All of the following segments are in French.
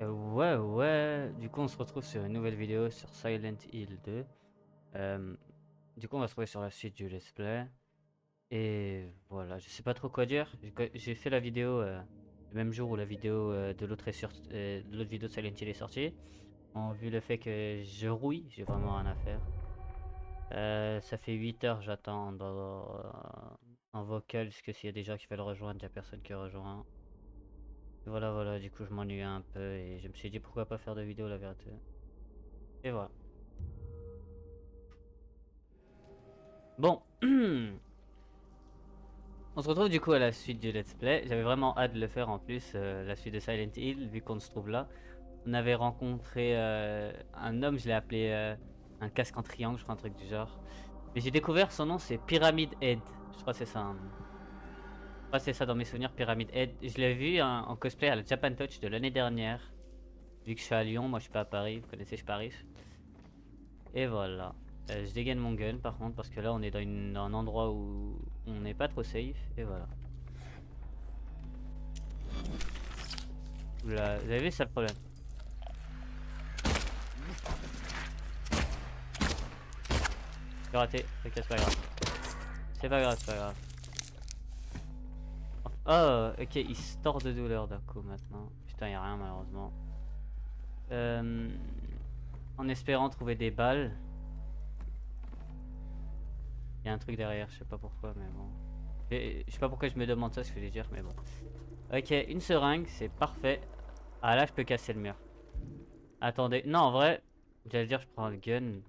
Ouais, du coup on se retrouve sur une nouvelle vidéo sur Silent Hill 2. Euh, du coup on va se retrouver sur la suite du let's play. Et voilà, je sais pas trop quoi dire. J'ai fait la vidéo le même jour où la vidéo de l'autre vidéo de Silent Hill est sortie. Bon, vu le fait que je rouille, j'ai vraiment rien à faire. Ça fait 8 heures j'attends en vocal, parce que s'il y a des gens qui veulent rejoindre, il n'y a personne qui rejoint. Voilà, du coup je m'ennuie un peu et je me suis dit pourquoi pas faire de vidéo la vérité. Et voilà. Bon, on se retrouve du coup à la suite du let's play. J'avais vraiment hâte de le faire en plus, la suite de Silent Hill, vu qu'on se trouve là. On avait rencontré un homme, je l'ai appelé un casque en triangle, je crois un truc du genre. Mais j'ai découvert son nom, c'est Pyramid Head. Je crois que c'est ça. Je crois que c'est ça dans mes souvenirs, Pyramid Head. Je l'ai vu en cosplay à la Japan Touch de l'année dernière. Vu que je suis à Lyon, moi je suis pas à Paris, vous connaissez, je suis pas riche. Et voilà. Je dégaine mon gun par contre, parce que là on est dans un endroit où on n'est pas trop safe. Et voilà. Oula, vous avez vu ça le problème? J'ai raté, ok c'est pas grave. C'est pas grave, c'est pas grave. Oh, ok, il se tord de douleur d'un coup maintenant. Putain, y'a rien malheureusement. Euh, En espérant trouver des balles. Il y a un truc derrière, je sais pas pourquoi, mais bon. Je sais pas pourquoi je me demande ça, ce que je vais dire, mais bon. Ok, une seringue, c'est parfait. Ah là, je peux casser le mur. Attendez, non, en vrai, j'allais dire je prends le gun.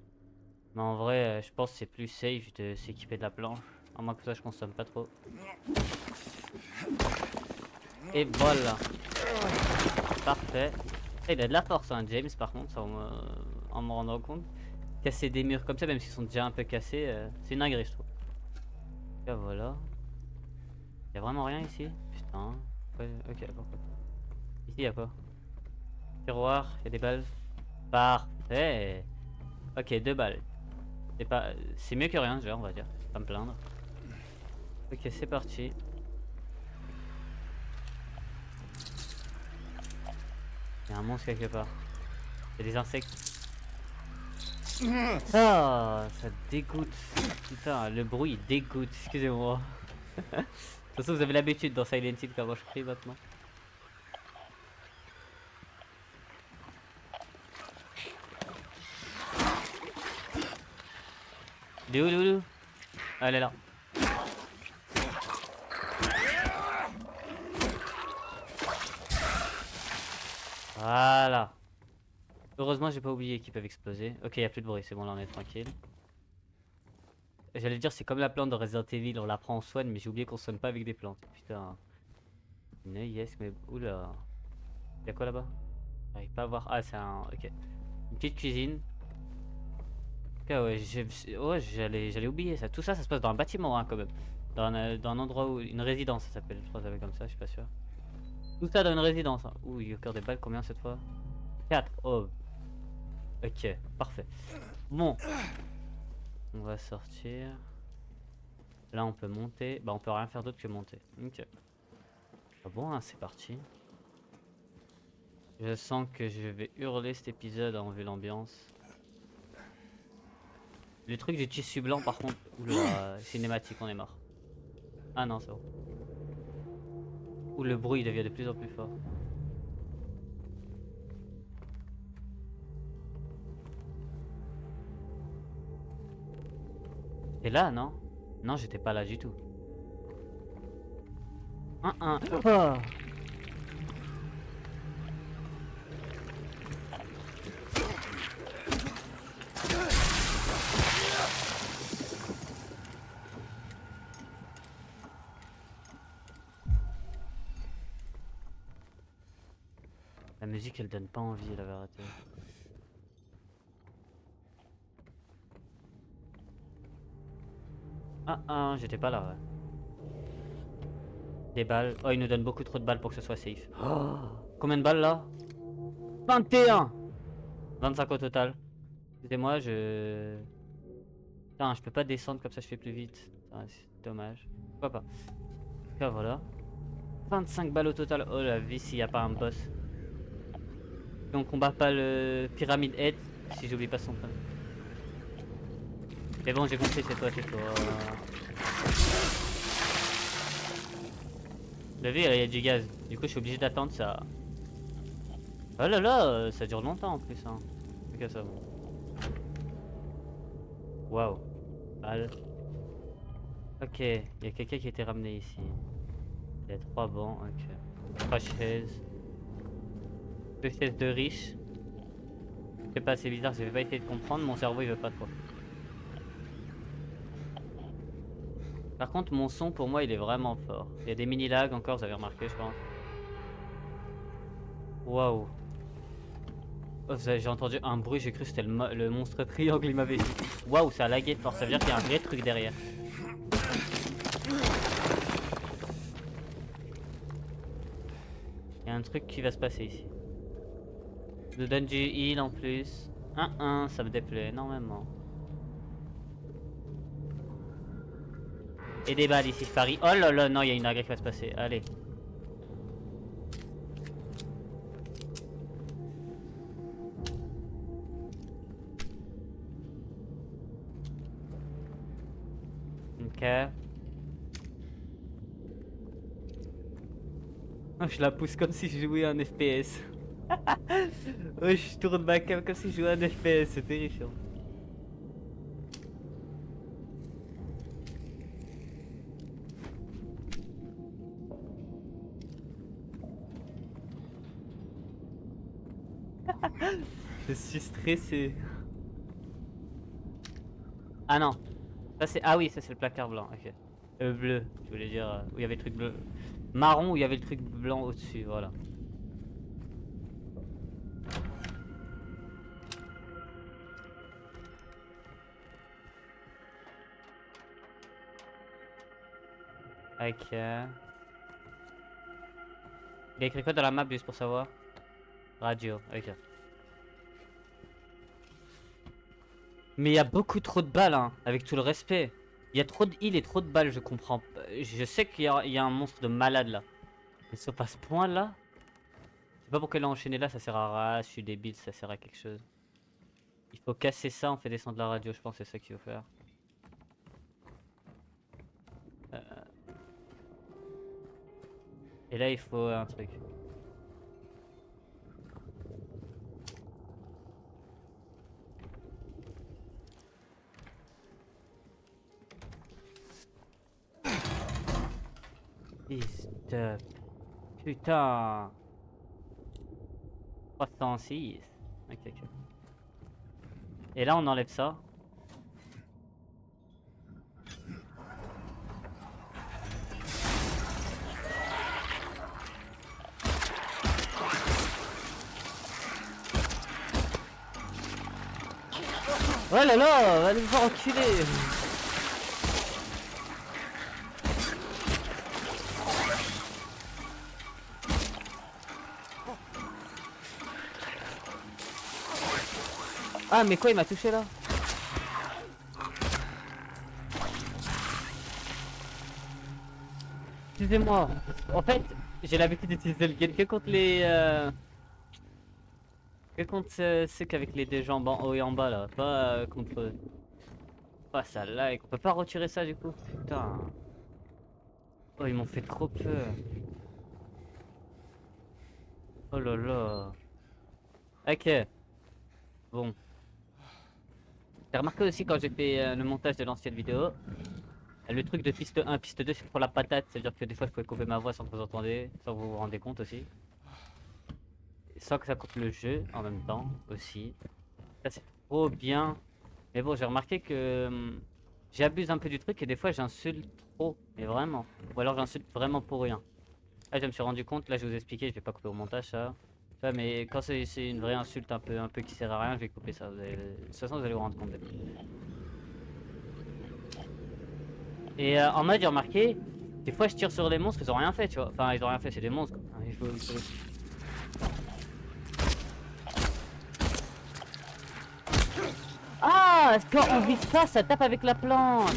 Mais en vrai, je pense que c'est plus safe de s'équiper de la planche. À moins que ça, je consomme pas trop. Et voilà, parfait. Il a de la force, hein, James, par contre, ça, en me rendant compte. Casser des murs comme ça, même s'ils sont déjà un peu cassés, c'est une dinguerie, je trouve. Et voilà. Y'a vraiment rien ici? Putain. Ouais, ok, pourquoi pas. Ici, y'a quoi? Tiroir, y'a des balles. Parfait. Ok, 2 balles. C'est mieux que rien, déjà, on va dire. Pas me plaindre. Ok, c'est parti. Il y a un monstre quelque part. Il y a des insectes. Ah, ça dégoûte. Putain, le bruit il dégoûte. Excusez-moi. De toute façon, vous avez l'habitude dans Silent Hill comment je crie maintenant. Il est où, il est où? Ah, elle est là. Voilà. Heureusement, j'ai pas oublié qu'ils peuvent exploser. Ok, il y a plus de bruit, c'est bon, là on est tranquille. J'allais dire, c'est comme la plante de Resident Evil, on la prend en soigne, mais j'ai oublié qu'on soigne pas avec des plantes. Putain. Yes, mais oula. Y'a quoi là-bas? J'arrive pas à voir. Ah, c'est un. Ok. Une petite cuisine. Ok, ouais, j'allais oublier ça. Tout ça, ça se passe dans un bâtiment, hein, quand même. Dans un endroit où. Une résidence, ça s'appelle. Je crois que ça s'appelle comme ça, je suis pas sûr. Tout ça dans une résidence. Hein. Ouh, il y a encore des balles, combien cette fois? 4. Oh, ok, parfait. Bon, on va sortir. Là, on peut monter. Bah, on peut rien faire d'autre que monter. Ok. Ah bon, hein, c'est parti. Je sens que je vais hurler cet épisode en vu l'ambiance. Le truc du tissu blanc, par contre. Oula, cinématique, on est mort. Ah non, c'est bon. Ouh, le bruit devient de plus en plus fort. T'es là, non? Non, j'étais pas là du tout. Oh. La musique, elle donne pas envie, la vérité. J'étais pas là, ouais. Des balles. Oh, il nous donne beaucoup trop de balles pour que ce soit safe. Oh. Combien de balles là? 21! 25 au total. Excusez-moi, je. Putain, je peux pas descendre comme ça, je fais plus vite. C'est dommage. Pourquoi pas? Là, voilà. 25 balles au total. Oh la vie, s'il y a pas un boss. Et on combat pas le Pyramid Head, si j'oublie pas son nom. Mais bon, j'ai compris, c'est toi, c'est toi. T'as vu, il y a du gaz. Du coup, je suis obligé d'attendre ça. Oh là là, ça dure longtemps en plus. Hein. Regarde ça. Waouh. Ok, il y a quelqu'un qui a été ramené ici. Il y a 3 bancs, ok. 3 chaises. 2 chaises de riches. Je sais pas, c'est bizarre, je vais pas essayer de comprendre, mon cerveau il veut pas trop. Par contre, mon son pour moi il est vraiment fort. Il y a des mini lags encore, vous avez remarqué, je pense. Waouh. Oh, j'ai entendu un bruit, j'ai cru que c'était le monstre triangle, il m'avait dit. Waouh, ça a lagué fort, ça veut dire qu'il y a un vrai truc derrière. Il y a un truc qui va se passer ici. Je nous donne du heal en plus. 1-1, ça me déplaît énormément. Et des balles ici, je parie. Oh là là, non, il y a une agré qui va se passer. Allez. Ok. Oh, je la pousse comme si je jouais un FPS. Ouais, je tourne ma cam comme si je jouais un FPS, c'est terrifiant. Je suis stressé. Ah non. Ça c'est. Ah oui, ça c'est le placard blanc, ok. Bleu, je voulais dire. Où il y avait le truc bleu. Marron où il y avait le truc blanc au-dessus, voilà. Ok. Il a écrit quoi dans la map juste pour savoir? Radio, ok. Mais il y a beaucoup trop de balles, hein, avec tout le respect. Il y a trop de heal et trop de balles, je comprends pas. Je sais qu'il y a un monstre de malade là. Mais sauf à ce point là. Je sais pas pourquoi il a enchaîné là, ça sert à rien, je suis débile, ça sert à quelque chose. Il faut casser ça, on fait descendre la radio, je pense que c'est ça qu'il faut faire. Et là il faut un truc. Stop. Putain. 306. Ok, ok. Et là on enlève ça. Oh là là, va nous faire enculer. Ah mais quoi il m'a touché là? Excusez-moi. En fait, j'ai l'habitude d'utiliser le gun que contre les... Que contre ceux qu'avec les deux jambes en haut et en bas là. Pas contre... Ah ça lag. On peut pas retirer ça du coup. Putain. Oh ils m'ont fait trop peur. Oh là là. Ok. Bon. J'ai remarqué aussi quand j'ai fait le montage de l'ancienne vidéo. Le truc de piste 1, piste 2 c'est pour la patate. C'est-à-dire que des fois je pouvais couper ma voix sans que vous entendez. Sans que vous vous rendez compte aussi. Sans que ça coupe le jeu en même temps aussi. Ça c'est trop bien. Mais bon j'ai remarqué que j'abuse un peu du truc et des fois j'insulte trop. Mais vraiment. Ou alors j'insulte vraiment pour rien. Là je me suis rendu compte, là je vais vous expliquer, je vais pas couper au montage ça. Ça mais quand c'est une vraie insulte un peu qui sert à rien, je vais couper ça. De toute façon vous allez vous rendre compte. Et en mode j'ai remarqué, des fois je tire sur les monstres, ils ont rien fait tu vois. Enfin ils ont rien fait, c'est des monstres quoi. Ah, quand on vise pas, ça tape avec la plante.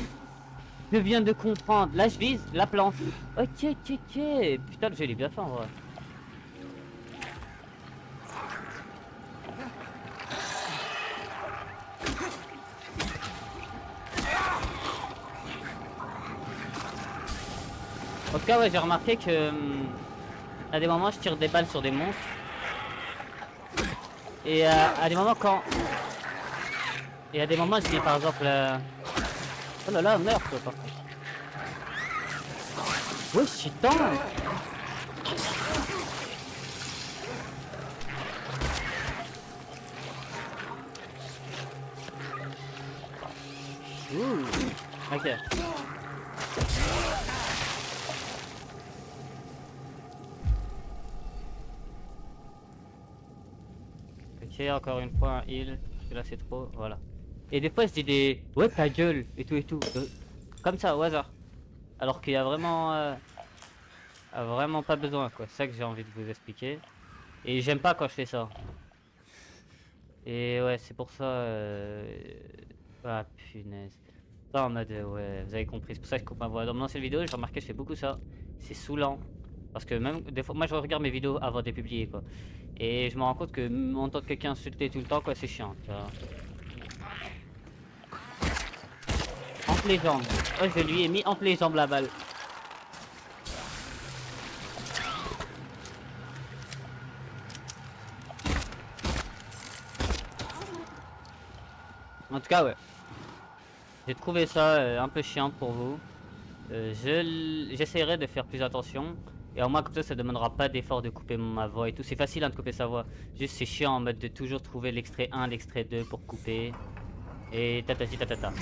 Je viens de comprendre. Là je vise la plante. Ok, ok. Putain le jeu il est bien fait en vrai. cas, ouais, j'ai remarqué que à des moments, je tire des balles sur des monstres. Et à des moments, quand. Et à des moments, je dis par exemple. Oh là là, meurs toi, par contre. Ouais, je suis dedans. Ouh. Ok. Ok, encore une fois un heal. Parce que là, c'est trop. Voilà. Et des fois, je dis des. Ouais, ta gueule. Et tout et tout. Comme ça, au hasard. Alors qu'il y a vraiment. Vraiment pas besoin, quoi. C'est ça que j'ai envie de vous expliquer. Et j'aime pas quand je fais ça. Et ouais, c'est pour ça. Ah punaise. Pas en mode, ouais, vous avez compris. C'est pour ça que je coupe ma voix. Dans mon ancienne vidéo, j'ai remarqué, je fais beaucoup ça. C'est saoulant. Parce que même des fois, moi je regarde mes vidéos avant de les publier, quoi. Et je me rends compte que m'entendre quelqu'un insulter tout le temps, quoi, c'est chiant, tu vois. Entre les jambes. Oh, je lui ai mis entre les jambes la balle. En tout cas, ouais. J'ai trouvé ça un peu chiant pour vous. J'essaierai de faire plus attention. Et au moins comme ça demandera pas d'effort de couper ma voix et tout. C'est facile hein, de couper sa voix. Juste c'est chiant en mode de toujours trouver l'extrait 1, l'extrait 2 pour couper. Et tatati tatata.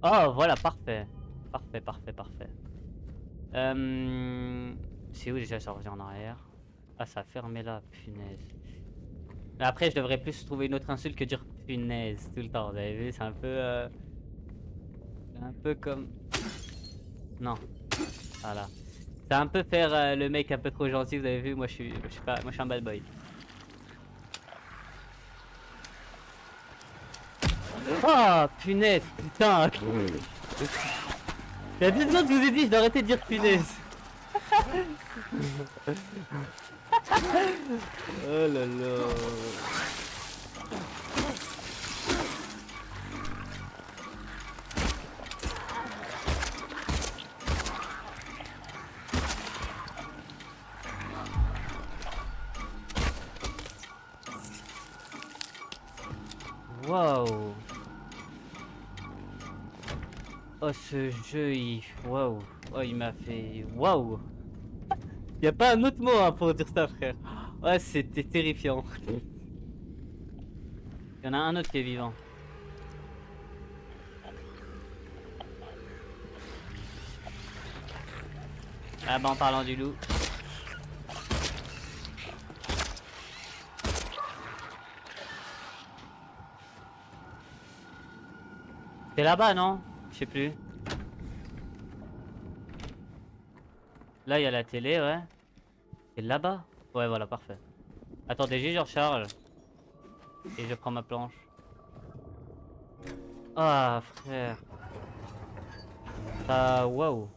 Oh voilà, parfait. Parfait, parfait, parfait. C'est où déjà ça revient en arrière? Ah ça a fermé là, punaise. Mais après je devrais plus trouver une autre insulte que dire punaise tout le temps. Vous avez vu, c'est un peu comme... Non, voilà. C'est un peu faire le mec un peu trop gentil, vous avez vu, je suis pas, moi je suis un bad boy. Oh punaise, putain. Il y a 10 secondes que je vous ai dit, je dois arrêter de dire punaise. Oh là là. Waouh. Oh ce jeu, waouh. Oh il m'a fait... Waouh. Y a pas un autre mot hein, pour dire ça frère. Ouais c'était terrifiant. Il y en a un autre qui est vivant. Ah bah en parlant du loup. C'est là-bas non? Je sais plus. Là il y a la télé ouais. C'est là-bas? Ouais voilà parfait. Attendez juste je recharge. Et je prends ma planche. Ah frère. Ah waouh.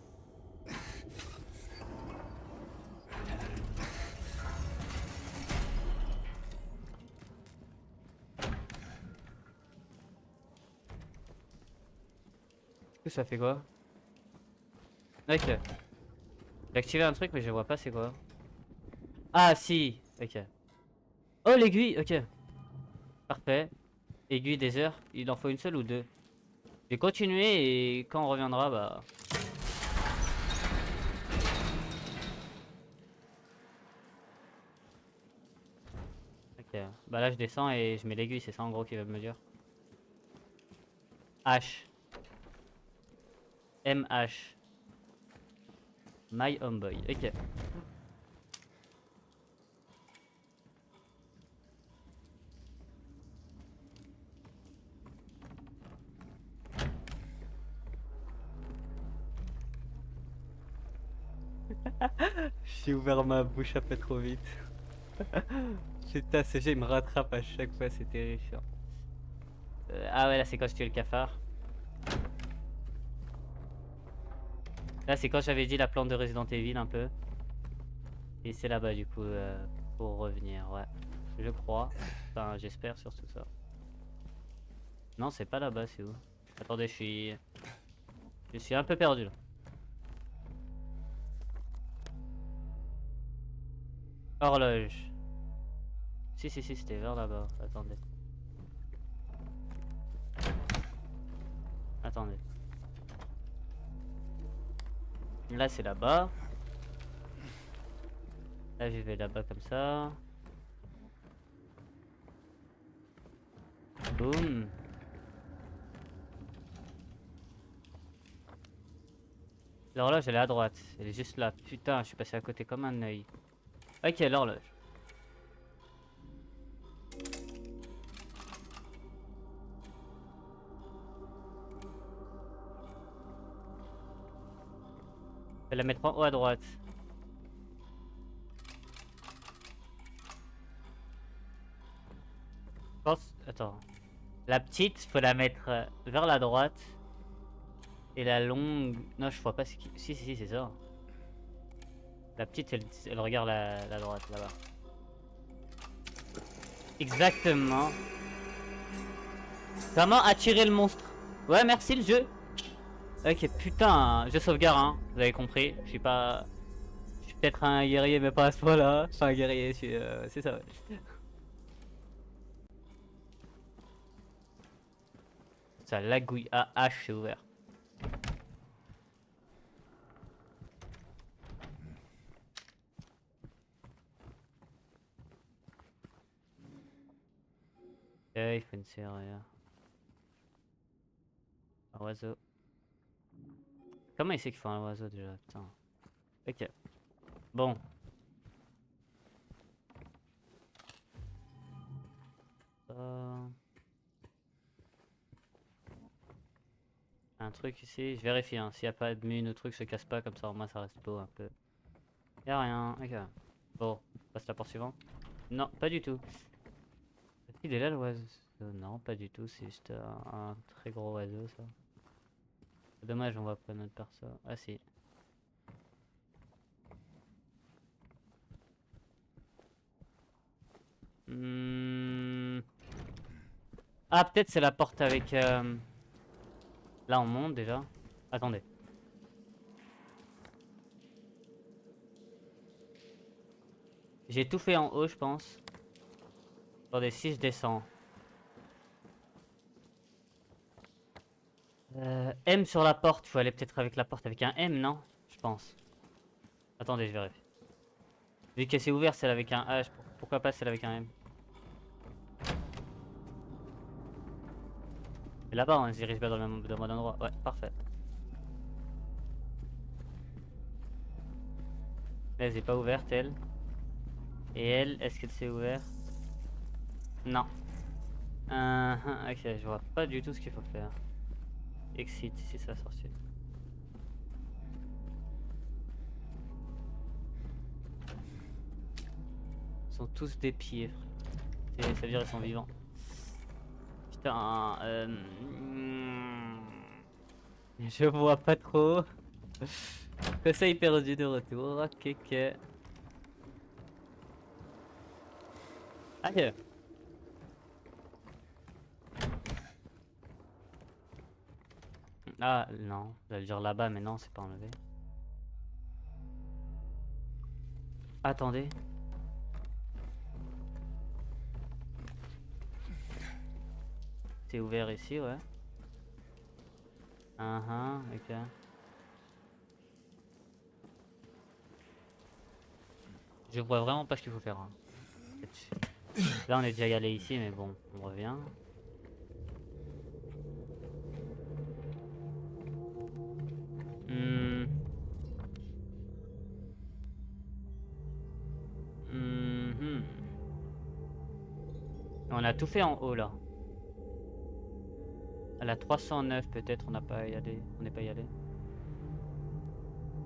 Ça fait quoi? Ok. J'ai activé un truc mais je vois pas c'est quoi. Ah si. Ok. Oh l'aiguille. Ok. Parfait. Aiguille des heures. Il en faut une seule ou deux? Je vais continuer et quand on reviendra bah... Ok. Bah là je descends et je mets l'aiguille, c'est ça en gros qui va me dire. H. MH. My Homeboy. Ok. J'ai ouvert ma bouche un peu trop vite. Putain, ce jeu il me rattrape à chaque fois, c'est terrifiant. Ah ouais, là c'est quand je tue le cafard. Là c'est quand j'avais dit la plante de Resident Evil un peu. Et c'est là-bas du coup pour revenir, ouais. Je crois. Enfin j'espère surtout ça. Non, c'est pas là-bas, c'est où? Attendez, je suis un peu perdu là. Horloge. Si, c'était vers là-bas. Attendez. Attendez. Là, c'est là-bas. Là, je vais là-bas comme ça. Boum. L'horloge, elle est à droite. Elle est juste là. Putain, je suis passé à côté comme un œil. Ok, l'horloge. Je vais la mettre en haut à droite. Je pense... Attends. La petite, faut la mettre vers la droite. Et la longue... Non, je vois pas ce qui... Si, c'est ça. La petite, elle regarde la droite, là-bas. Exactement. Comment attirer le monstre? Ouais, merci le jeu. Ok, putain, je sauvegarde, hein. Vous avez compris. Je suis pas... Je suis peut-être un guerrier, mais pas à ce point-là. Enfin, un guerrier, je suis... c'est ça, ouais. Ça lagouille. Ah, H, c'est ouvert. Il faut une serrure. Un oiseau. Comment il sait qu'il faut un oiseau déjà? Putain. Ok. Bon. Un truc ici, je vérifie, hein. S'il n'y a pas de mine ou truc, se casse pas, comme ça au moins ça reste beau un peu. Y'a rien, ok. Bon, on passe à la porte suivante. Non, pas du tout. Est-ce qu'il est là l'oiseau? Non, pas du tout, c'est juste un très gros oiseau ça. Dommage, on va pas notre perso. Ah si. Hmm. Ah, peut-être c'est la porte avec... Là on monte déjà. Attendez. J'ai tout fait en haut, je pense. Attendez, si je descends. M sur la porte, il faut aller peut-être avec la porte avec un M, non? Je pense. Attendez, je vérifie. Vu que c'est ouvert, celle avec un H, pourquoi pas celle avec un M? Et là-bas, on se dirige pas dans le même endroit. Ouais, parfait. Là, elle n'est pas ouverte, elle. Et elle, est-ce qu'elle s'est ouverte? Non. Ok, je vois pas du tout ce qu'il faut faire. Exit, ici ça va sortir. Ils sont tous des pieds, frère. Ça veut dire qu'ils sont vivants. Putain, je vois pas trop. Conseil perdu de retour. Ok, ok. Ok. Ah non, j'allais dire là-bas, mais non, c'est pas enlevé. Attendez. C'est ouvert ici, ouais. Ok. Je vois vraiment pas ce qu'il faut faire, hein. Là, on est déjà allé ici, mais bon, on revient. On a tout fait en haut là. À la 309 peut-être, on n'a pas y allé. On n'est pas y allé.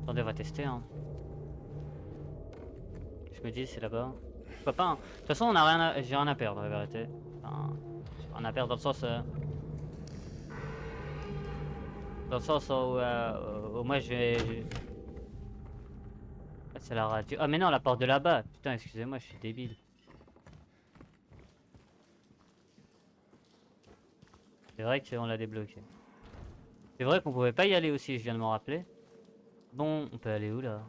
Attendez, on va tester, hein. Je me dis c'est là-bas. Pourquoi pas, hein. De toute façon on a rien à... j'ai rien à perdre la vérité. Enfin, j'ai rien à perdre dans le sens où moi Ah, c'est la radio. Ah mais non, la porte de là-bas. Putain, excusez-moi, je suis débile. C'est vrai qu'on l'a débloqué. C'est vrai qu'on pouvait pas y aller aussi, je viens de m'en rappeler. Bon, on peut aller où là?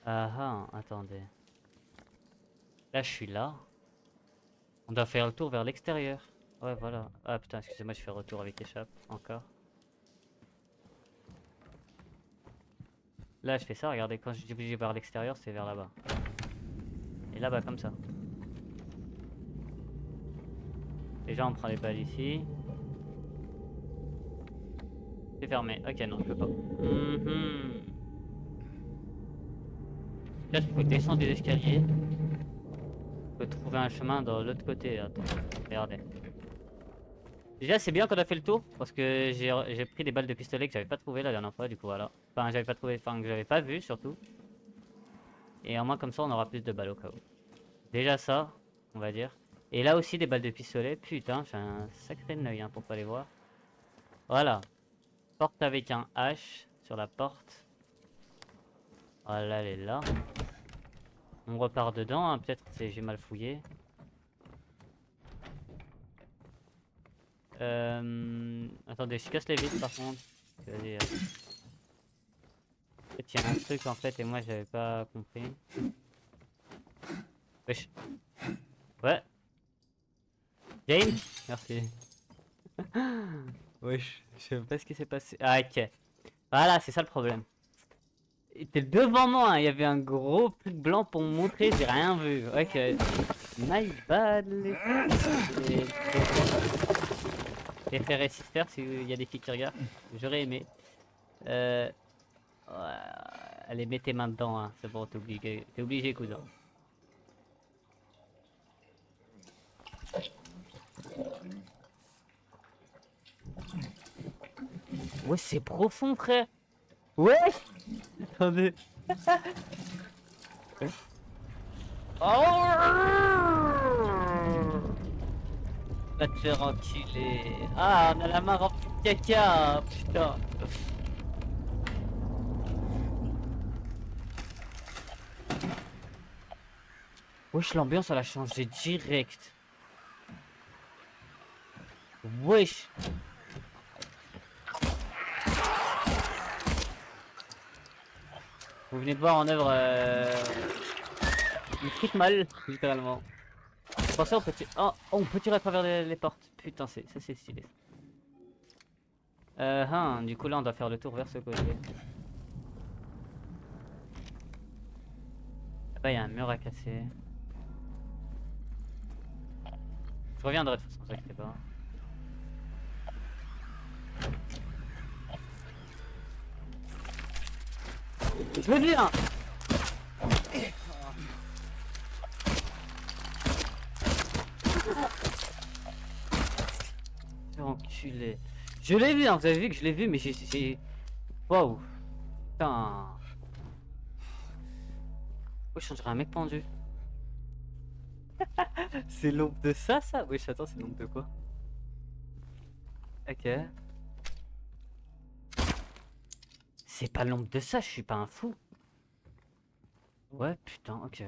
Ah ah, attendez. Là, je suis là. On doit faire le tour vers l'extérieur. Ouais, voilà. Ah putain, excusez-moi, je fais retour avec échappe. Encore. Là, je fais ça, regardez, quand je dis obligé vers l'extérieur, c'est vers là-bas. Et là-bas, comme ça. Déjà, on prend les balles ici. C'est fermé. Ok, non, je peux pas. Là, je peux descendre des escaliers. Je peux trouver un chemin dans l'autre côté. Attends, regardez. Déjà, c'est bien qu'on a fait le tour parce que j'ai pris des balles de pistolet que j'avais pas trouvé la dernière fois, du coup, voilà. Enfin, j'avais pas trouvé, enfin, que j'avais pas vu surtout. Et au moins, comme ça, on aura plus de balles au cas où. Déjà, ça, on va dire. Et là aussi, des balles de pistolet. Putain, j'ai un sacré œil hein, pour pas les voir. Voilà. Porte avec un H sur la porte. Voilà, elle est là. On repart dedans, hein. Peut-être que j'ai mal fouillé. Attendez, je casse les vitres par contre. Vas-y, en fait, il y a un truc en fait et moi j'avais pas compris. Wesh. Ouais. James. Merci. Wesh. Je sais pas ce qui s'est passé. Ah ok. Voilà, c'est ça le problème. Il était devant moi, hein. Il y avait un gros truc blanc pour me montrer, j'ai rien vu. Ok. My bad. Les frères et sisters, s'il y a des filles qui regardent, j'aurais aimé. Ouais, allez, mets tes mains dedans, hein. C'est bon, t'es obligé, cousin. Ouais, c'est profond, frère. Ouais. Attendez. Oh, va te faire enculer. Ah, on a la main remplie de caca, putain. Wesh, l'ambiance elle a changé direct. Wesh. Vous venez de voir en œuvre une truc mal, littéralement. Pensez, on peut tirer. Oh, on peut tirer à travers les portes. Putain, ça c'est stylé. Du coup là on doit faire le tour vers ce côté. Là-bas il y a un mur à casser. Je reviendrai de toute façon, ne t'inquiète pas. Je veux bien. Enculé. Je l'ai vu, hein, vous avez vu que je l'ai vu, mais j'ai... Waouh. Putain. Oh, je changerais un mec pendu. C'est l'ombre de ça, ça? Oui, attends, c'est l'ombre de quoi? Ok. C'est pas l'ombre de ça, je suis pas un fou. Ouais, putain, ok.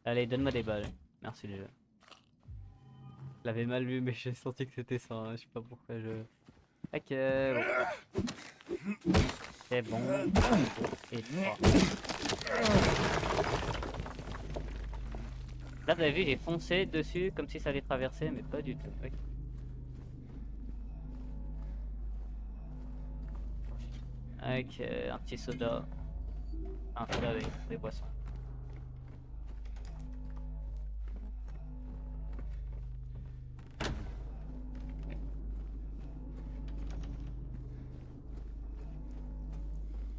Allez, donne-moi des balles. Merci le jeu. Je l'avais mal vu, mais j'ai senti que c'était ça. Hein. Je sais pas pourquoi je... Ok, bon. C'est bon. Et 3. Là, vous avez vu, j'ai foncé dessus comme si ça allait traverser, mais pas du tout. Okay. Avec un petit soda. Un soda avec des boissons.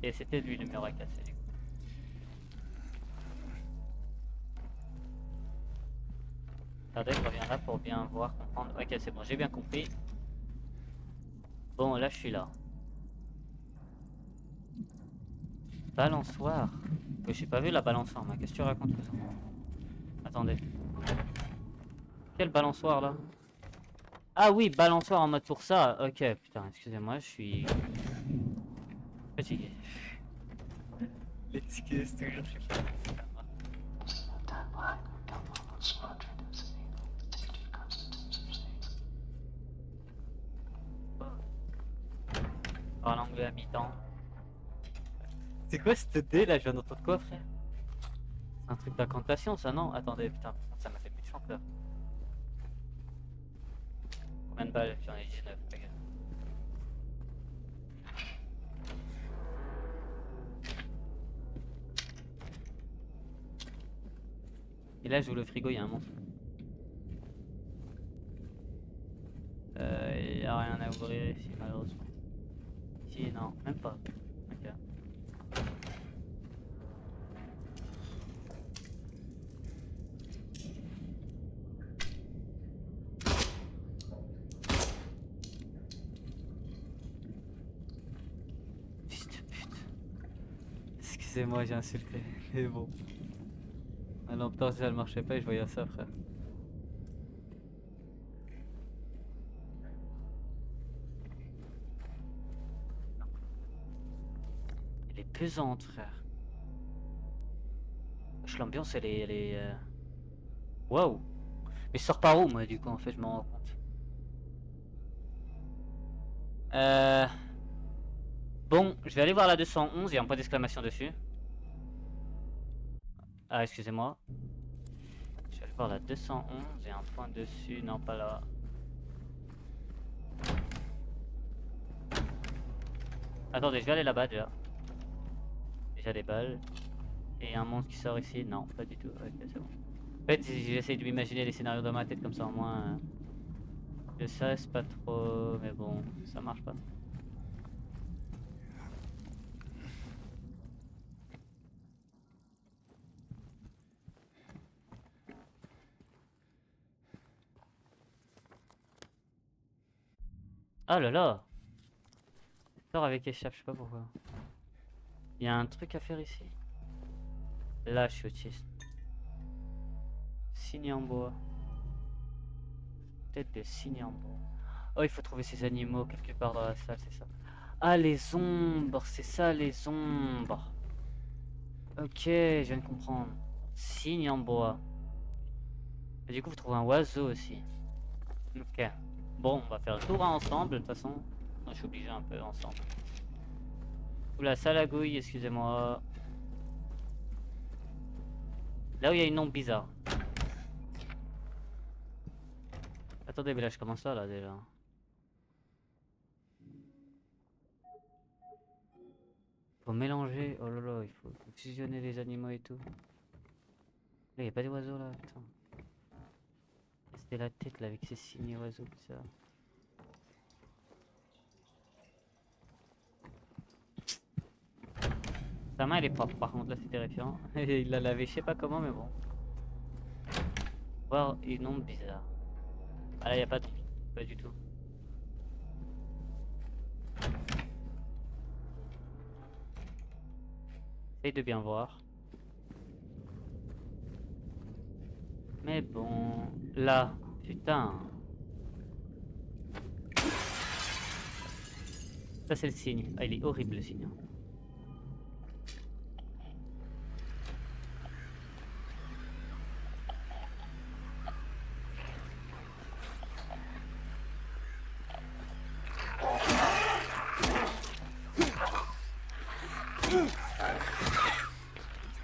Et c'était lui le mur à casser. Du coup. Attendez, je reviens là pour bien voir, comprendre. Ok, c'est bon, j'ai bien compris. Bon, là, je suis là. Balançoire. Mais j'ai pas vu la balançoire, mais qu'est-ce que tu racontes? Attendez. Quel balançoire là? Ah oui, balançoire en mode pour ça. Ok, putain, excusez-moi, je suis fatigué. L'excuse toujours, je suis pas. jouer à mi-temps. C'est quoi cette dé là? Je viens d'entendre quoi, frère? C'est un truc d'incantation, ça, non? Attendez, putain, ça m'a fait méchant peur. Combien de balles? J'en ai 19, regarde. Et là, j'ouvre le frigo, il y a un monstre. Y a rien à ouvrir ici, malheureusement. Ici, non, même pas. Ok. Fils de pute. Excusez-moi, j'ai insulté. Mais bon. La lampe torche, elle marchait pas et je voyais ça, frère. Elle est pesante, frère. L'ambiance, elle est. Waouh! Mais je sors par où, moi, du coup, en fait, je m'en rends compte. Bon, je vais aller voir la 211, il y a un point d'exclamation dessus. Ah, excusez-moi. Je vais aller voir la 211, il y a un point dessus, non, pas là. Attendez, je vais aller là-bas déjà. Déjà des balles. Et un monstre qui sort ici, non, pas du tout. Ok, c'est bon. En fait, j'essaie de m'imaginer les scénarios dans ma tête comme ça, au moins. Je sais pas trop, mais bon, ça marche pas. Ah là là! Sort avec échappe, je sais pas pourquoi. Il y a un truc à faire ici. Là, je suis autiste. Signe en bois. Tête de signe en bois. Oh, il faut trouver ces animaux quelque part dans la salle, c'est ça. Ah, les ombres, c'est ça, les ombres. Ok, je viens de comprendre. Signe en bois. Et du coup, vous trouvez un oiseau aussi. Ok. Bon, on va faire le tour ensemble, de toute façon. Non, je suis obligé un peu ensemble. Oula, salagouille, excusez-moi. Là où il y a une ombre bizarre. Attendez, mais là, je commence là déjà. Faut mélanger, oh là là, il faut fusionner les animaux et tout. Là, y a pas d'oiseaux là, putain. C'était la tête là avec ces signes oiseaux, bizarres. Sa main elle est propre, par contre là c'est terrifiant. Il l'a lavé, je sais pas comment, mais bon. Voir une ombre bizarre. Ah là, y a pas pas du tout. Essaye de bien voir. Mais bon, là, putain. Ça c'est le signe. Ah, il est horrible le signe.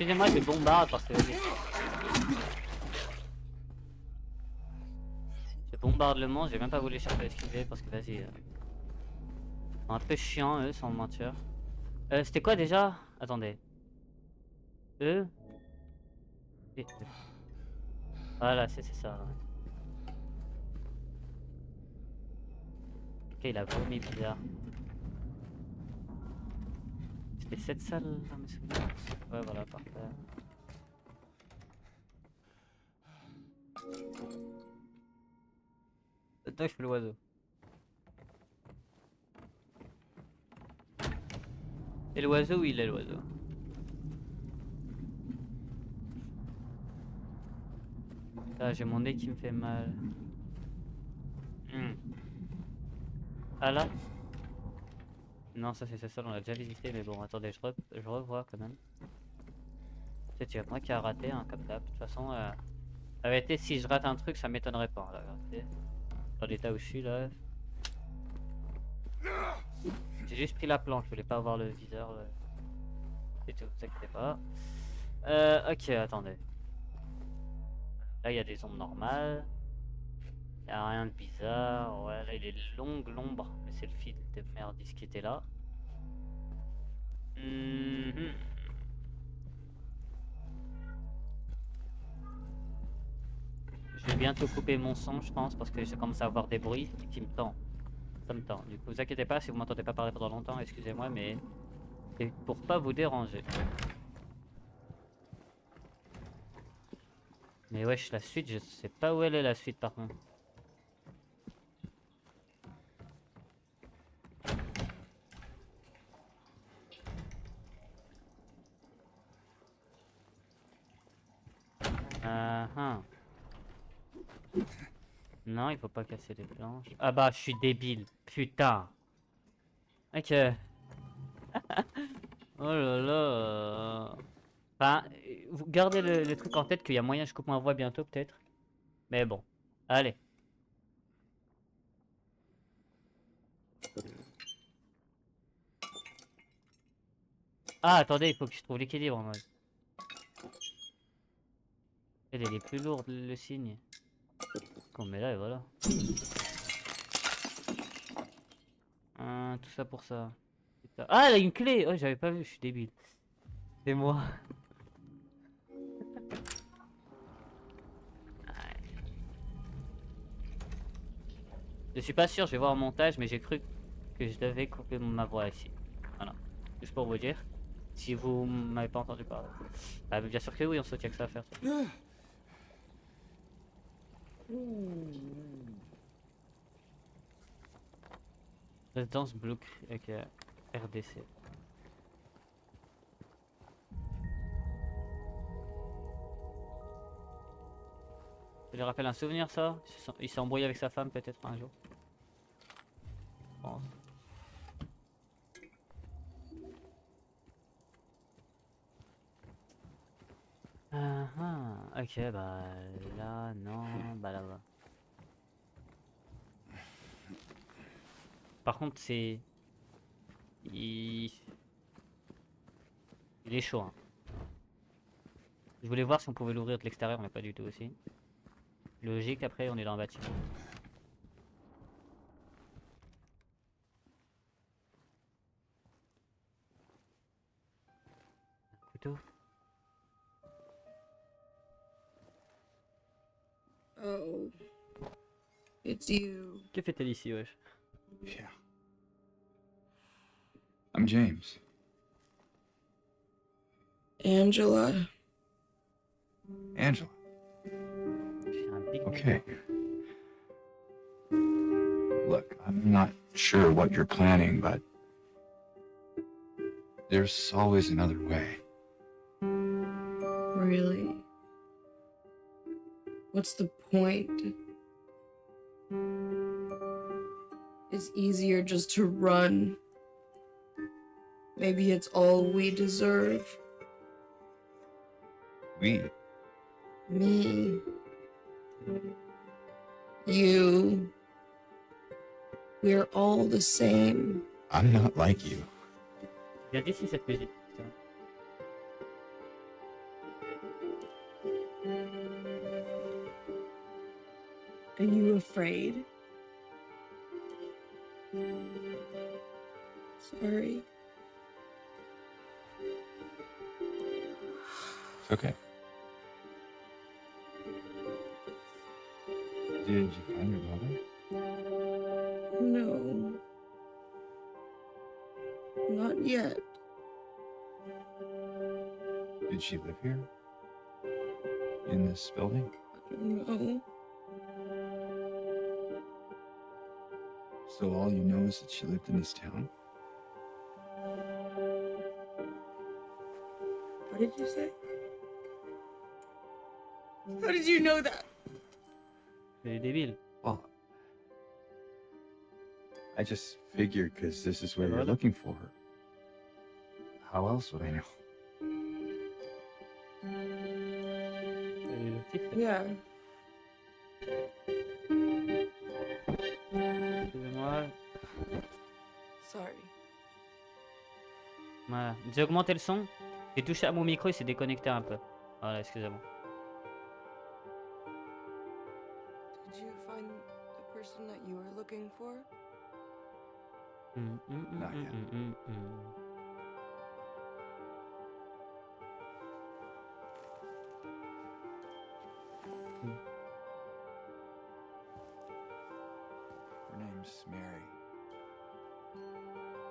Excusez-moi, je bombarde parce que je bombarde le monstre, j'ai même pas voulu chercher à esquiver parce que vas-y. Un peu chiant eux, sans mentir. C'était quoi déjà? Attendez. Eux? Voilà, c'est ça. Ouais. Ok, il a vomi bizarre. C'était cette salle dans mes souvenirs. Ouais, voilà, parfait. Attends, je fais l'oiseau. Et l'oiseau, où il est l'oiseau? Ah, j'ai mon nez qui me fait mal. Ah là? Non, ça c'est cette salle, on l'a déjà visité, mais bon, attendez, je revois quand même. Peut-être qu'il y a moi qui a raté, hein, comme d'hab. De toute façon, la vérité, si je rate un truc, ça m'étonnerait pas, la vérité. Dans l'état où je suis là. J'ai juste pris la planche, je voulais pas avoir le viseur. C'est tout, vous inquiétez pas. Ok, attendez. Là, il y a des ombres normales. Il a rien de bizarre. Ouais, là, il est longue l'ombre. Mais c'est le fil de merde qui était là. Mhm. Je vais bientôt couper mon son, je pense, parce que je commence à avoir des bruits qui me tend. Ça me tend. Du coup, vous inquiétez pas si vous m'entendez pas parler pendant longtemps, excusez-moi, mais c'est pour pas vous déranger. Mais wesh, la suite, je sais pas où elle est la suite par contre. Ah ah. Non, il faut pas casser les planches. Ah bah, je suis débile. Putain. Ok. Oh là là. Enfin, vous gardez le truc en tête qu'il y a moyen que je coupe ma voix bientôt peut-être. Mais bon. Allez. Ah, attendez, il faut que je trouve l'équilibre en mode. Elle est plus lourde le signe. Qu'on met là et voilà. Tout ça pour ça. Putain. Ah, elle a une clé! Oh, j'avais pas vu, je suis débile. C'est moi. Je suis pas sûr, je vais voir au montage, mais j'ai cru que je devais couper ma voix ici. Voilà. Juste pour vous dire. Si vous m'avez pas entendu parler. Ah, mais bien sûr que oui, on sait qu'il y a que ça à faire. Résidence Blue avec RDC. Ça lui rappelle un souvenir ça? Il s'est embrouillé avec sa femme peut-être un jour. Je pense. Ah ah, ok, bah là, non, bah là-bas. Par contre, c'est... Il... Il est chaud, hein. Je voulais voir si on pouvait l'ouvrir de l'extérieur, mais pas du tout aussi. Logique, après, on est dans le bâtiment. Couteau. Oh, it's you. Que fait-elle ici, wesh? Yeah. I'm James. Angela. Angela. J'ai un big Okay. Look, I'm not sure what you're planning, but there's always another way. Really? What's the point? It's easier just to run. Maybe it's all we deserve. We? Me. You. We're all the same. I'm not like you. Viens d'ici cette musique. Putain. Are you afraid? Sorry. It's okay. Did you find your mother? No. Not yet. Did she live here? In this building? I don't know. So all you know is that she lived in this town? What did you say? How did you know that? C'est débile. Well, I just figured because this is where Yeah, you're well. looking for her. How else would I know? Le titre. Yeah. Excusez-moi. Sorry. Voilà. J'ai augmenté le son. J'ai touché à mon micro, il s'est déconnecté un peu. Voilà, excusez-moi. Did you find the person that you were looking for? Not yet. Her name's Mary.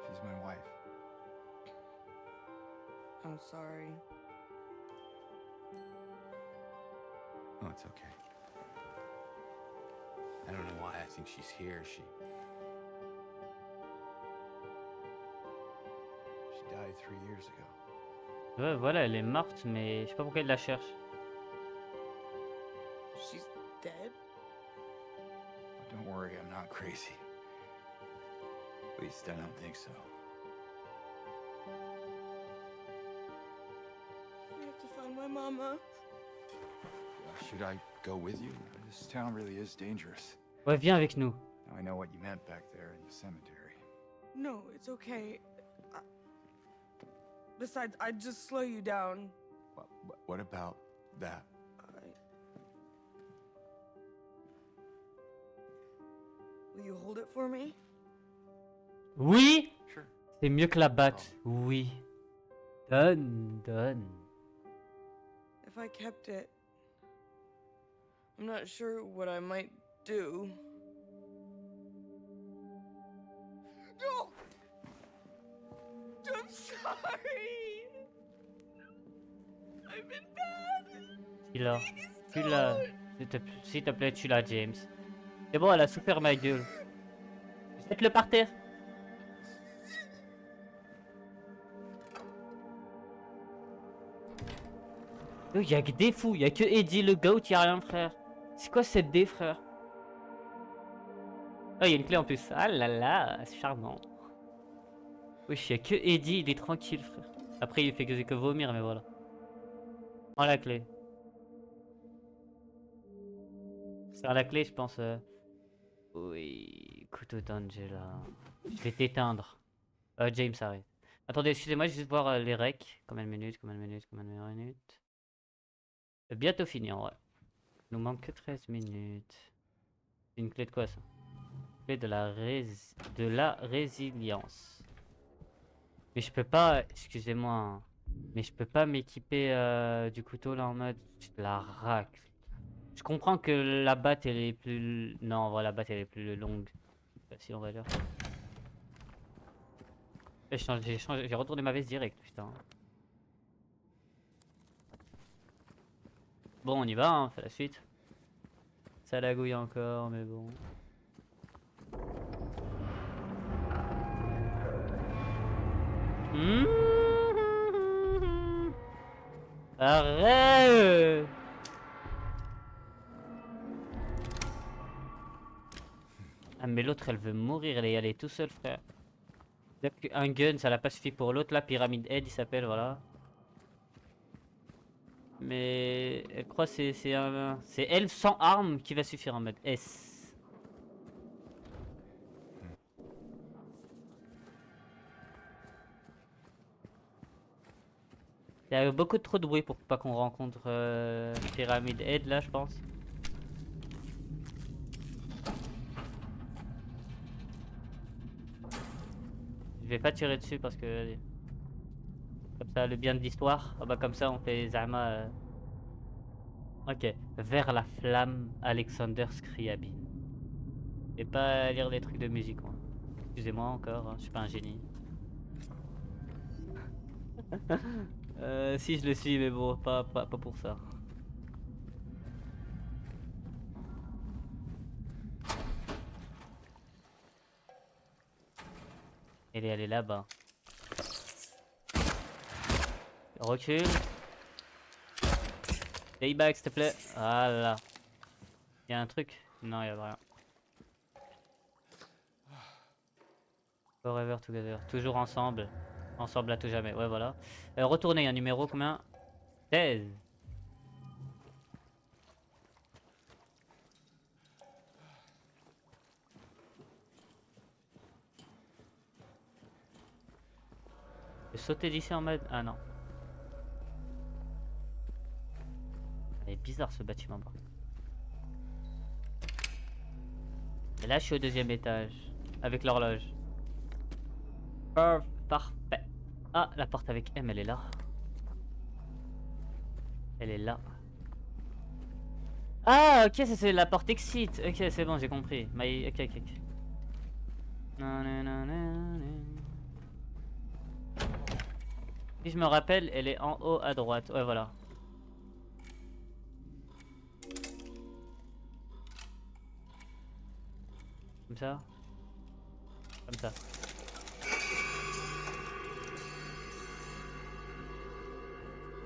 She's my wife. I'm sorry. Oh, it's okay. I don't know why I think she's here. She died 3 years ago. Ouais, voilà, elle est morte, mais je sais pas pourquoi il la cherche. She's dead? Oh, don't worry, I'm not crazy. At least I don't think so. I have to find my mama. Should I go with you? This town really is dangerous. Ouais, viens avec nous. Now I know what you meant back there in the cemetery. No, it's okay. Besides, I'd just slow you down. What about that? Will you hold it for me? Oui! Sure. C'est mieux que la batte. Oui. Donne, donne. If I kept it, I'm not sure what I might do. No! I'm sorry! I've been bad! Tue-la. Please Tue-la. don't. S'il te plaît, tue-la, James. C'est bon, elle a souffert ma gueule. Jette-le par terre. Il y a que des fous, il y a que Eddie le goat, il y a rien, frère. C'est quoi cette dé, frère? Oh, il y a une clé en plus. Ah là là, c'est charmant. Oui, il y a que Eddie, il est tranquille, frère. Après, il fait que vomir, mais voilà. Prends la clé. C'est la clé, je pense. Oui, couteau d'Angela. Je vais t'éteindre. James, arrête. Attendez, excusez-moi, je vais juste voir les recs. Combien de minutes, combien de minutes, combien de minutes. Bientôt fini en vrai. Il nous manque que 13 minutes. C'est une clé de quoi ça? Clé de la résilience. Mais je peux pas, excusez-moi, hein, mais je peux pas m'équiper du couteau là en mode la racle. Je comprends que la batte elle est plus... Non, en vrai la batte elle est plus longue. Si on va dire. J'ai retourné ma veste direct, putain. Bon, on y va, hein, on fait la suite. Ça lagouille encore, mais bon. Arrête! Ah mais l'autre elle veut mourir, elle est allée tout seul, frère. Un gun ça l'a pas suffi pour l'autre là, Pyramid Head il s'appelle, voilà. Mais elle croit c'est elle sans arme qui va suffire en mode S. Il y a beaucoup trop de bruit pour pas qu'on rencontre Pyramid Head là, je pense. Je vais pas tirer dessus parce que comme ça le bien de l'histoire. Ah bah comme ça on fait Zama. Ok. Vers la flamme, Alexander Scriabin. Et pas lire des trucs de musique moi. Excusez-moi encore, hein, je suis pas un génie. Si je le suis mais bon pas pour ça. Elle est allée là-bas. Recule. Stay back s'il te plaît. Voilà. Il y a un truc? Non, il y a rien. Forever together. Toujours ensemble. Ensemble à tout jamais. Ouais, voilà. Retournez, un numéro combien? 16. peux sauter d'ici en mode... Ah non. Il est bizarre ce bâtiment. Bro. Et là je suis au 2e étage. Avec l'horloge. Parfait. Ah, la porte avec M, elle est là. Elle est là. Ah, ok, c'est la porte exit. Ok, c'est bon, j'ai compris. Ok, ok, ok. Si je me rappelle, elle est en haut à droite. Ouais, voilà. Comme ça. Comme ça.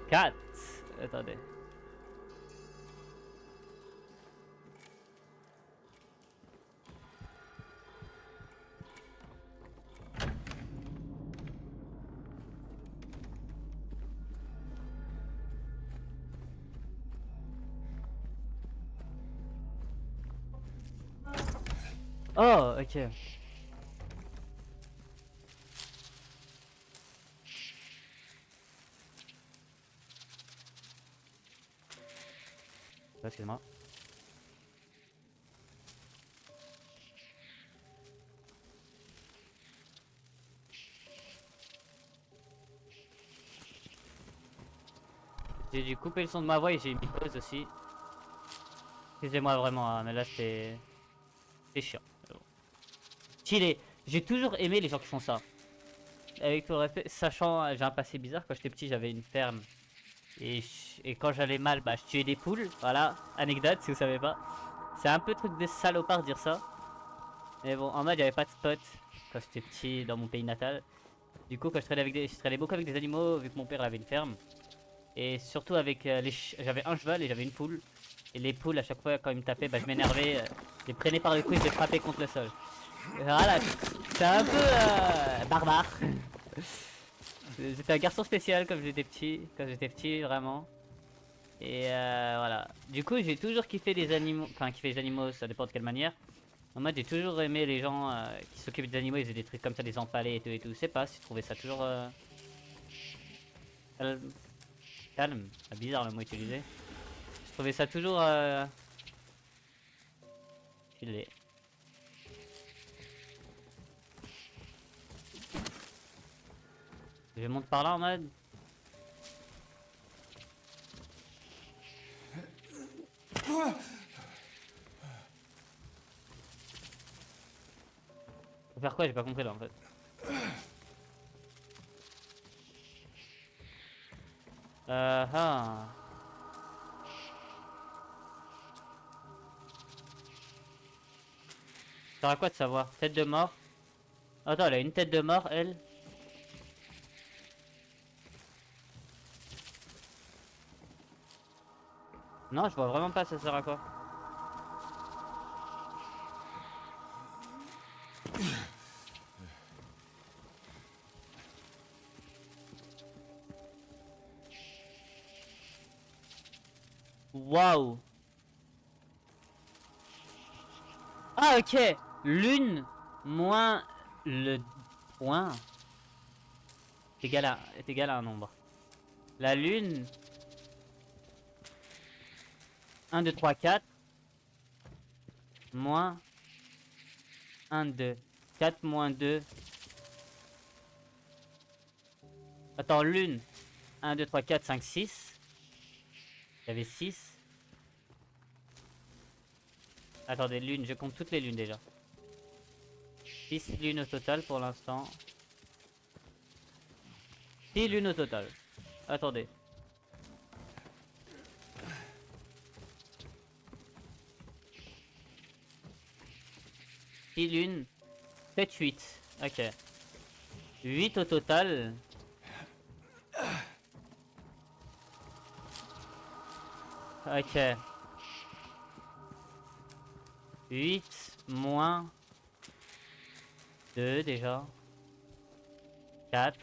Quatre. Attendez. Oh, ok. Excuse-moi. J'ai dû couper le son de ma voix et j'ai mis pause aussi. Excusez-moi vraiment, hein, mais là c'est chiant. Stylé. J'ai toujours aimé les gens qui font ça. Avec tout le respect, sachant, j'ai un passé bizarre. Quand j'étais petit, j'avais une ferme. Et quand j'allais mal, bah je tuais des poules. Voilà, anecdote si vous savez pas. C'est un peu truc de salopard de dire ça. Mais bon, en mode, il n'y avait pas de spot quand j'étais petit dans mon pays natal. Du coup, quand je traînais beaucoup avec des animaux, vu que mon père avait une ferme. Et surtout avec j'avais un cheval et j'avais une poule. Et les poules, à chaque fois, quand ils me tapaient, bah, je m'énervais. Je les prenais par le cou et je les frappais contre le sol. Et voilà, c'est un peu barbare. J'étais un garçon spécial quand j'étais petit, vraiment. Et voilà. Du coup, j'ai toujours kiffé les animaux. Enfin, kiffé les animaux, ça dépend de quelle manière. En mode, j'ai toujours aimé les gens qui s'occupent des animaux, ils faisaient des trucs comme ça, des empalés et tout. Je sais pas, si je trouvais ça toujours calme. Ah, bizarre le mot utilisé. Je trouvais ça toujours stylé. Je monte par là en mode. Faut faire quoi? J'ai pas compris là en fait. Ah. Ça sert à quoi de savoir? Tête de mort. Attends, elle a une tête de mort, elle. Non, je vois vraiment pas ça sert à quoi. Waouh. Ah ok. L'une moins le point est égal à un nombre. La lune 1, 2, 3, 4 moins 1, 2. 4 moins 2. Attends, lune 1, 2, 3, 4, 5, 6. Il y avait 6. Attendez, lune, je compte toutes les lunes déjà. 6 lunes au total pour l'instant. 6 lunes au total. Attendez. Lunes, 7, 8. Ok. 8 au total. Ok. 8 moins 2 déjà. 4.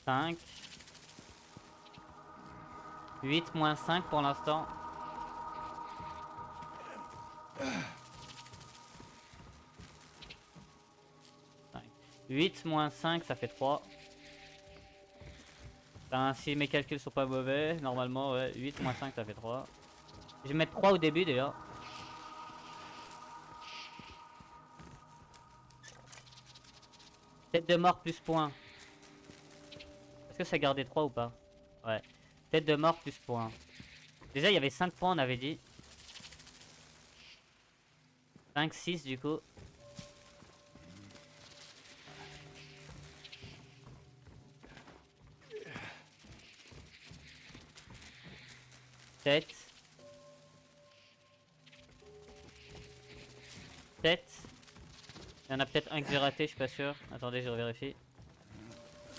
5. 8 moins 5 pour l'instant. 8 8 moins 5, ça fait 3. Ben, si mes calculs sont pas mauvais, normalement, ouais, 8 moins 5, ça fait 3. Je vais mettre 3 au début déjà. Tête de mort plus point. Est-ce que ça gardait 3 ou pas? Ouais. Tête de mort plus point. Déjà, il y avait 5 points, on avait dit. 5, 6 du coup. Tête. Tête. Il y en a peut-être un que j'ai raté, je suis pas sûr. Attendez, je vérifie.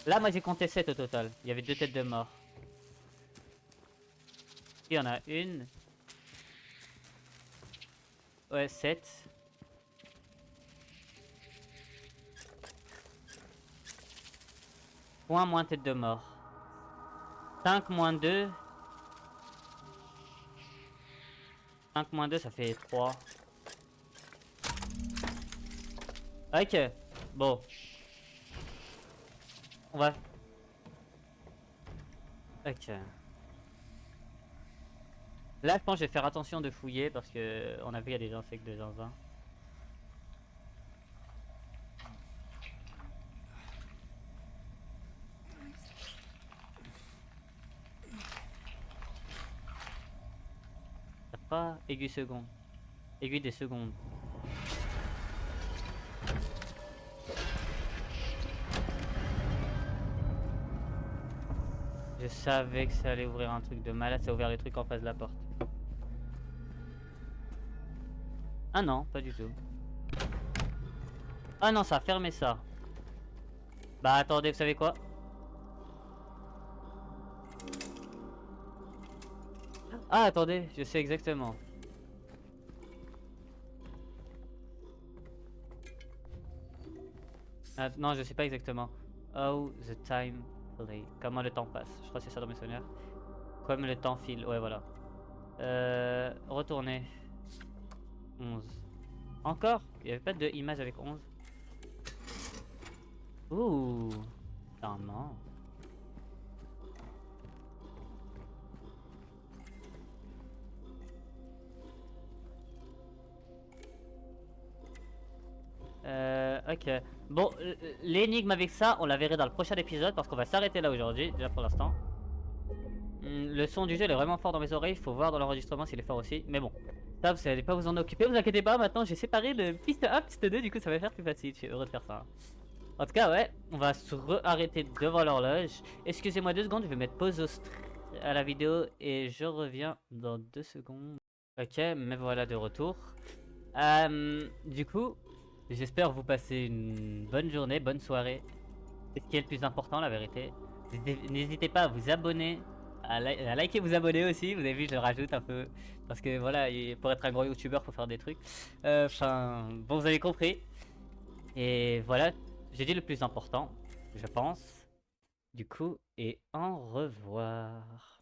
Là, moi j'ai compté 7 au total. Il y avait 2 têtes de mort. Il y en a une. Ouais, 7. Point moins tête de mort. 5 moins 2. 5 moins 2, ça fait 3. Ok. Bon. On va... Ok. Là, je pense que je vais faire attention de fouiller parce que on a vu il y a des insectes de zinzin. T'as pas aiguille seconde. Aiguille des secondes. Je savais que ça allait ouvrir un truc de malade, ça a ouvert les trucs en face de la porte. Ah non, pas du tout. Ah non, ça a fermé ça. Bah attendez, vous savez quoi? Ah attendez, je sais exactement. Ah, non, je sais pas exactement. Oh, the time play. Comment le temps passe. Je crois que c'est ça dans mes souvenirs. Comme le temps file. Ouais, voilà. Retourner. 11. Encore? Il n'y avait pas de image avec 11. Ouh. Putain, non. Ok. Bon, l'énigme avec ça, on la verrait dans le prochain épisode parce qu'on va s'arrêter là aujourd'hui, déjà pour l'instant. Le son du jeu il est vraiment fort dans mes oreilles, il faut voir dans l'enregistrement s'il est fort aussi. Mais bon, ça vous n'allez pas vous en occuper, vous inquiétez pas, maintenant j'ai séparé le piste 1, piste 2, du coup ça va faire plus facile, je suis heureux de faire ça. En tout cas, ouais, on va se arrêter devant l'horloge. Excusez-moi 2 secondes, je vais mettre pause à la vidéo et je reviens dans 2 secondes. Ok, me voilà de retour. Du coup, j'espère vous passer une bonne journée, bonne soirée. C'est ce qui est le plus important, la vérité. N'hésitez pas à vous abonner, à liker, vous abonner aussi. Vous avez vu, je le rajoute un peu. Parce que voilà, pour être un gros youtubeur, faut faire des trucs. Enfin, bon, vous avez compris. Et voilà, j'ai dit le plus important, je pense. Du coup, et au revoir.